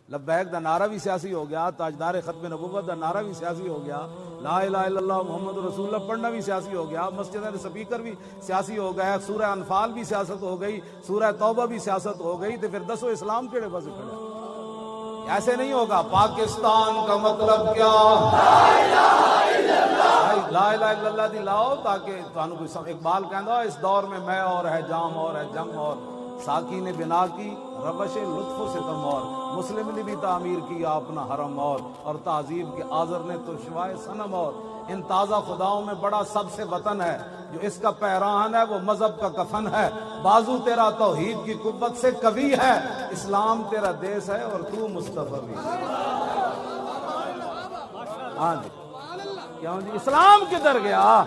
لبیک دا نعرہ بھی سیاسی ہو گیا، تاجدار ختم نبوت دا نعرہ بھی سیاسی ہو گیا، لا الہ الا اللہ محمد رسول اللہ پڑھنا بھی سیاسی ہو گیا، مسجد کے سپیکر بھی سیاسی ہو گیا، سورہ انفال بھی سیاست ہو گئی، سورہ توبہ بھی سیاست ہو گئی، تو پھر دسو اسلام کیڑے پاسے کھڑے؟ ایسے نہیں ہوگا۔ پاکستان کا مطلب کیا؟ لا الہ الا اللہ دی لاؤ، تاکہ تانوں کوئی اقبال کہندا اس دور میں میں اور ہے جام اور ہے جنگ اور ساکی نے بنا کی ربش لطف و ستم اور مسلم نے بھی تعمیر کیا اپنا حرم اور تعظیم کے آذر نے تو شوائے صنم اور ان تازہ خداؤں میں بڑا سب سے وطن ہے، جو اس کا پیراہن ہے وہ مذہب کا کفن ہے، بازو تیرا توحید کی قوت سے قوی ہے، اسلام تیرا دیس ہے اور تو مصطفی بھی۔ ہاں جی کیوں جی؟ اسلام کدھر گیا؟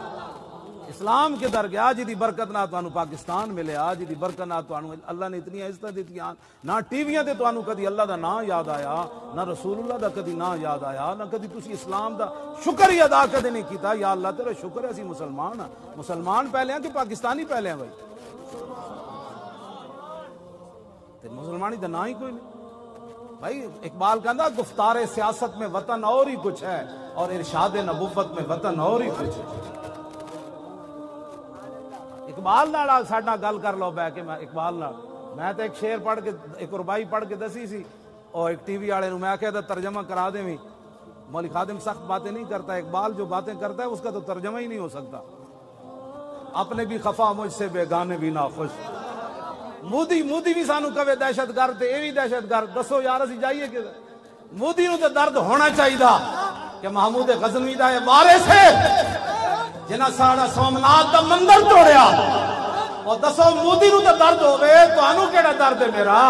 اسلام کدھر گیا؟ جی دی برکت نہ تانوں پاکستان ملیا، جی دی برکت نہ تانوں اللہ نے اتنی عزت دیتی، نہ ٹی ویاں تے تانوں کدی اللہ دا نام یاد آیا، نہ رسول اللہ دا کدی نام یاد آیا، نہ کدی تسی اسلام دا شکر ہی ادا کدی نہیں کیتا۔ یا اللہ تیرا شکر ہے اسی مسلمان ہاں۔ مسلمان پہلے ہیں کہ پاکستانی پہلے ہیں بھائی؟ تے مسلمانی دا نام ہی کوئی نہیں بھائی۔ اقبال کہندا گفتار سیاست میں وطن اور ہی کچھ ہے اور ارشاد نبوت میں وطن اور ہی کچھ ہے۔ اقبال نال ساڈا گل کر لو بہ کے، میں اقبال نال میں تو ایک شعر پڑھ کے ایک ربائی پڑھ کے دسی سی، اور ایک ٹی وی والے نوں میں کہا تھا ترجمہ کرا دیں۔ مولوی خادم سخت باتیں نہیں کرتا، اقبال جو باتیں کرتا ہے اس کا تو ترجمہ ہی نہیں ہو سکتا۔ اپنے بھی خفا مجھ سے بیگانے بھی ناخوش، مودی بھی سانو کہے دہشت گرد تے اے بھی دہشت گرد، دسو یار اسی جائیے کہ مودی نوں تے درد ہونا چاہیے کہ محمود غزنوی دا یہ وارث ہے جنہ ساڑا سومنات دا مندر توڑیا، اور دسو مودی نوں تے درد ہوے، تانوں کیڑا درد ہے میرا؟